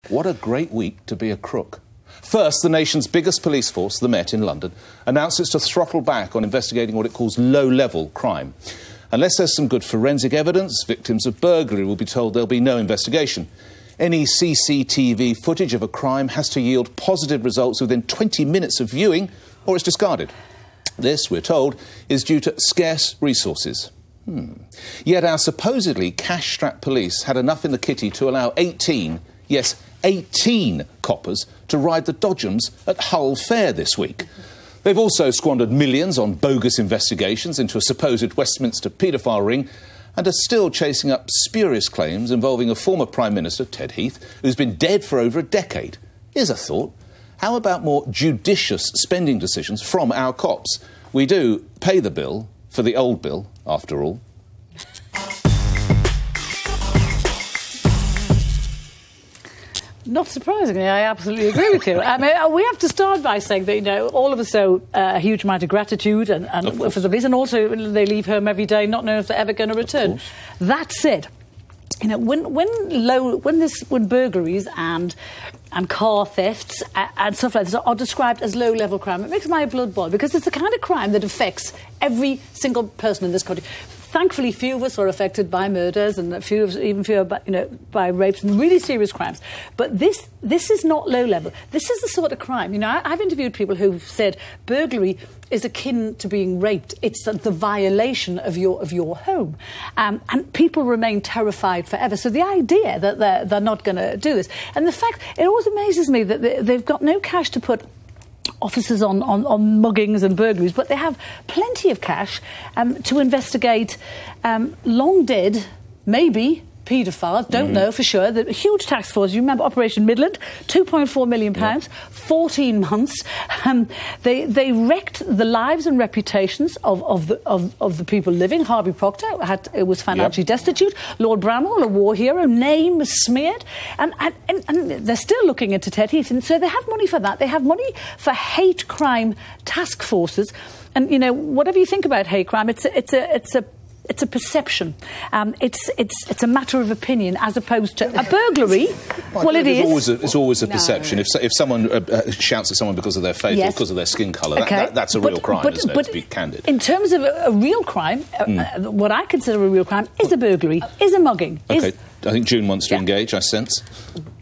What a great week to be a crook. First, the nation's biggest police force, the Met in London, announces to throttle back on investigating what it calls low-level crime. Unless there's some good forensic evidence, victims of burglary will be told there'll be no investigation. Any CCTV footage of a crime has to yield positive results within 20 minutes of viewing, or it's discarded. This, we're told, is due to scarce resources. Yet our supposedly cash-strapped police had enough in the kitty to allow 18 coppers to ride the dodgems at Hull Fair this week. They've also squandered millions on bogus investigations into a supposed Westminster paedophile ring and are still chasing up spurious claims involving a former Prime Minister, Ted Heath, who's been dead for over a decade. Here's a thought. How about more judicious spending decisions from our cops? We do pay the bill for the old bill, after all. Not surprisingly, I absolutely agree with you. I mean, we have to start by saying that, you know, all of us owe a huge amount of gratitude and for the police, and also they leave home every day not knowing if they're ever going to return. That said, you know, when burglaries and car thefts and stuff like this are described as low-level crime, it makes my blood boil, because it's the kind of crime that affects every single person in this country. Thankfully, few of us are affected by murders, and even fewer by rapes and really serious crimes. But this is not low level. This is the sort of crime. You know, I've interviewed people who've said burglary is akin to being raped. It's the violation of your home, and people remain terrified forever. So the idea that they're not going to do this, and the fact, it always amazes me that they've got no cash to put officers on muggings and burglaries, but they have plenty of cash to investigate long dead, maybe paedophiles, don't know for sure. The huge task force, you remember Operation Midland, £2.4 million, 14 months. They wrecked the lives and reputations of the people living. Harvey Procter was financially destitute. Lord Bramwell, a war hero, name was smeared. And they're still looking into Ted Heath. And so they have money for that. They have money for hate crime task forces. And, you know, whatever you think about hate crime, it's a perception. It's a matter of opinion, as opposed to a burglary. Well, it is. It's always a perception. If someone shouts at someone because of their faith or because of their skin colour, that's a real crime, isn't it, to be candid? In terms of a real crime, what I consider a real crime is a burglary, is a mugging. OK, I think June wants to engage, I sense.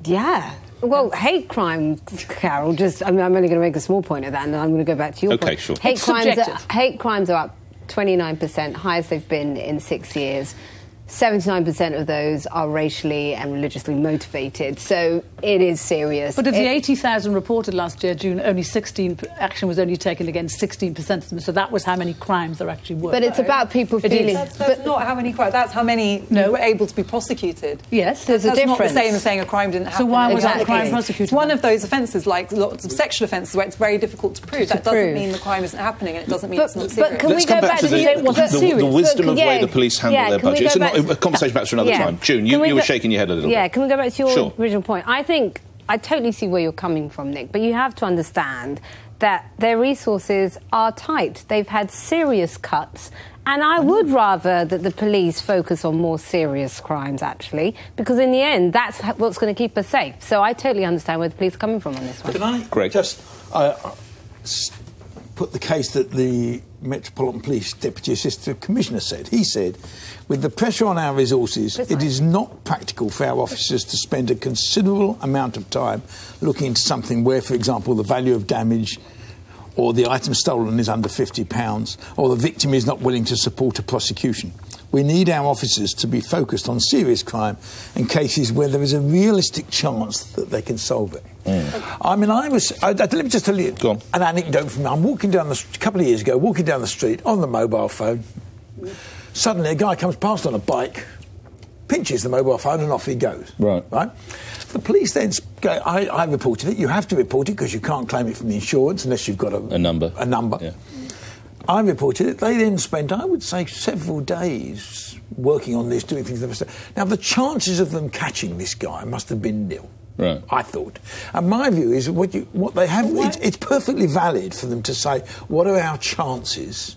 Yeah. Well, hate crime, Carol, I'm only going to make a small point of that, and then I'm going to go back to your point. OK, sure. Hate crimes are up 29%, highest they've been in 6 years. 79% of those are racially and religiously motivated, so it is serious. But of the 80,000 reported last year, June, only action was only taken against 16% of them, so that was how many crimes there actually were. But it's about people feeling... That's not how many crimes, that's how many were able to be prosecuted. Yes, there's a difference. That's not the same as saying a crime didn't happen. So why was that crime prosecuted? It's one of those offences, like lots of sexual offences, where it's very difficult to prove. That doesn't mean the crime isn't happening, and it doesn't mean it's not serious. But can we go back to the wisdom of the way the police handle their budget? It's not a conversation perhaps for another time. June, you were shaking your head a little bit. Yeah, can we go back to your original point? I think I totally see where you're coming from, Nick, but you have to understand that their resources are tight. They've had serious cuts, and I would rather that the police focus on more serious crimes, actually, because in the end, that's what's going to keep us safe. So I totally understand where the police are coming from on this one. Can I just put the case that the Metropolitan Police Deputy Assistant Commissioner said? He said, with the pressure on our resources, it is not practical for our officers to spend a considerable amount of time looking into something where, for example, the value of damage or the item stolen is under £50, or the victim is not willing to support a prosecution. We need our officers to be focused on serious crime and cases where there is a realistic chance that they can solve it. I mean, let me just tell you an anecdote from me. I'm walking down a couple of years ago, walking down the street on the mobile phone. Suddenly a guy comes past on a bike, pinches the mobile phone, and off he goes. Right? The police then go, I reported it. You have to report it because you can't claim it from the insurance unless you've got a number. Yeah. I reported it. They then spent, I would say, several days working on this, doing things. Now, the chances of them catching this guy must have been nil. Right. I thought. And my view is what they have, it's perfectly valid for them to say, what are our chances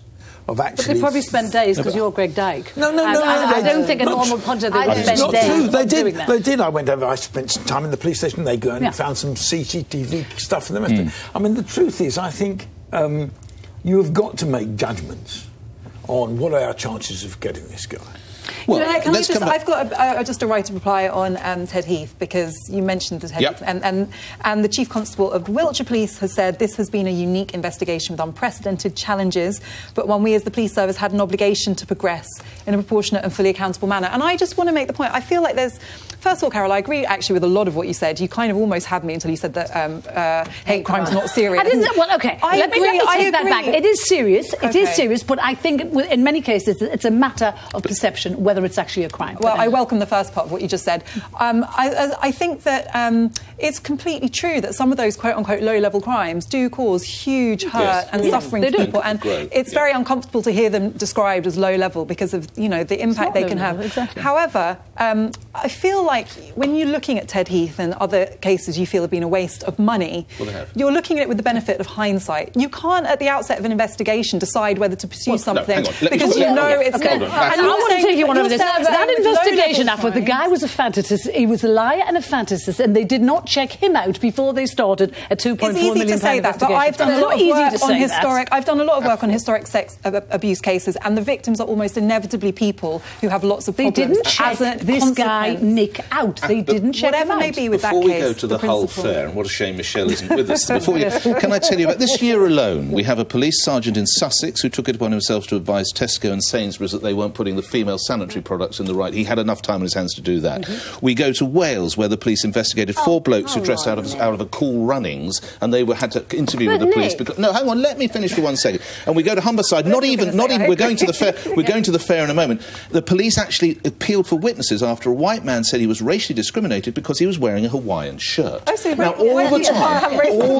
actually... But they probably spend days because you're Greg Dyke. No. I don't think a normal punter they would spend days doing that. They did. I went over, I spent some time in the police station. They go and found some CCTV stuff for them. I mean, the truth is, I think you have got to make judgments on what are our chances of getting this guy. Well, I've got just a right of reply on Ted Heath, because you mentioned the Ted Heath, and the Chief Constable of the Wiltshire Police has said this has been a unique investigation with unprecedented challenges, but one we as the police service had an obligation to progress in a proportionate and fully accountable manner. And I just want to make the point, I feel like there's... First of all, Carol, I agree actually with a lot of what you said. You kind of almost had me until you said that hate crime's not serious. Well, OK, let me take that back. It is serious, it is serious, but I think in many cases it's a matter of perception whether it's actually a crime. Well, I welcome the first part of what you just said. I think that it's completely true that some of those quote-unquote low-level crimes do cause huge hurt and suffering to people, and it's very uncomfortable to hear them described as low-level because of, you know, the impact they can have. Exactly. However, I feel like when you're looking at Ted Heath and other cases you feel have been a waste of money, you're looking at it with the benefit of hindsight. You can't, at the outset of an investigation, decide whether to pursue something because you know it's not. I want to take you one over this. That investigation, the guy was a fantasist. He was a liar and a fantasist, and they did not check him out before they started a £2.4 million investigation. It's easy to say that, but I've done a lot of work on historic. I've done a lot of work on historic sex abuse cases, and the victims are almost inevitably people who have lots of problems. They didn't check this guy Nick out. They didn't check him out. Whatever may be with that case. Before we go to the Hull Fair, and what a shame Michelle isn't with us. Can I tell you about this year alone? We have a police sergeant in Sussex who took it upon himself to advise Tesco and Sainsbury's that they weren't putting the female sanitary products in the right. He had enough time on his hands to do that. We go to Wales, where the police investigated four blokes who dressed out of a Cool Runnings, and they had to interview with the police. Because, no, hang on, let me finish for 1 second. And we go to Humberside. Not even. We're going to the fair. We're going to the fair in a moment. The police actually appealed for witnesses after a white man said he was racially discriminated because he was wearing a Hawaiian shirt. Now, all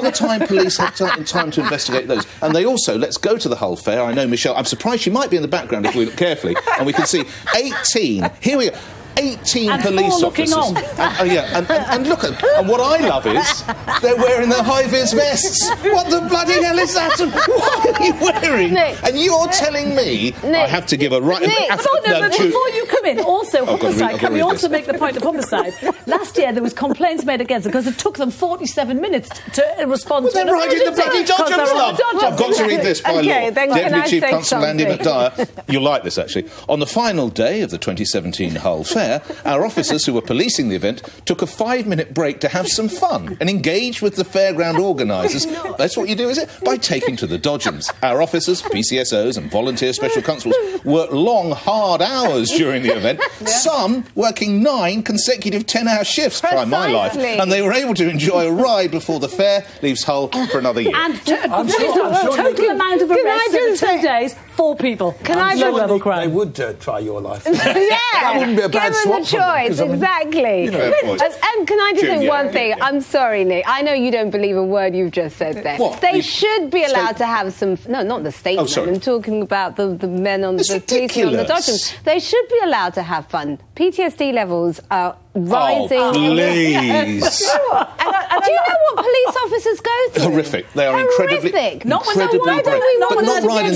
the time, police had time to investigate those. And they also, let's go to the Hull Fair. I know Michelle. I'm surprised she might be in the background if we look carefully, and we can see 18. Here we go. 18 and police officers. And look at, and what I love is they're wearing their high-vis vests. What the bloody hell is that? What are you wearing? Nick, and you're telling me I have to give a right... But before you come in, also, Humberside, can we also make the point of Humberside? Last year there was complaints made against them because it took them 47 minutes to respond to an right in the bloody Dodgems, love. I've got to read this by law. Deputy Chief Constable Andy McDyer. You'll like this, actually. On the final day of the 2017 Hull Fair, our officers who were policing the event took a 5-minute break to have some fun and engage with the fairground organisers. That's what you do, is it? By taking to the Dodgems. Our officers, PCSOs and volunteer special constables worked long, hard hours during the event, some working 9 consecutive 10-hour shifts, try my life, and they were able to enjoy a ride before the fair leaves Hull for another year. And total amount of arrests over 2 days, 4 people. Low-level crime. They would try your life. That wouldn't be a bad swap. The choice, exactly. And can I just say one thing? I'm sorry, Nick. I know you don't believe a word you've just said there. What? They should be allowed to have some... No, not the statement. I'm talking about the men on the policemen on the Dodgems. They should be allowed to have fun. PTSD levels are rising. Oh, please. Do you know what police officers go through? Horrific. They are incredibly brave. Not riding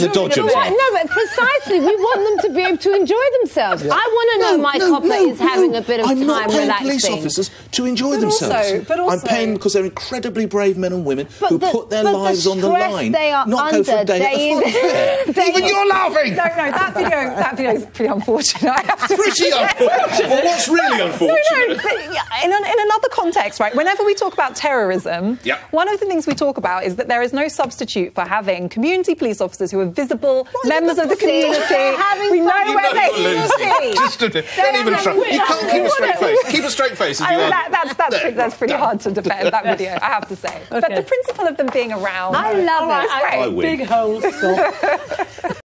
the Dodgems. No, but precisely, we want them to be able to enjoy themselves. I want to know my copper is having a bit of time relaxing. I'm not paying police officers to enjoy themselves. I'm paying because they're incredibly brave men and women who put their lives on the line, not go for a day at the fair. Even you're laughing! No, that video is pretty unfortunate. I have to pretty unfortunate. Well, what's really unfortunate? No, but in another context, right, whenever we talk about terrorism, one of the things we talk about is that there is no substitute for having community police officers who are visible members of the community. We know where they are. Don't even try. You can't keep a straight face. Keep a straight face. That's pretty hard to defend, that video, I have to say. But the principle of them being around... I love it. I win. Big hole stuff.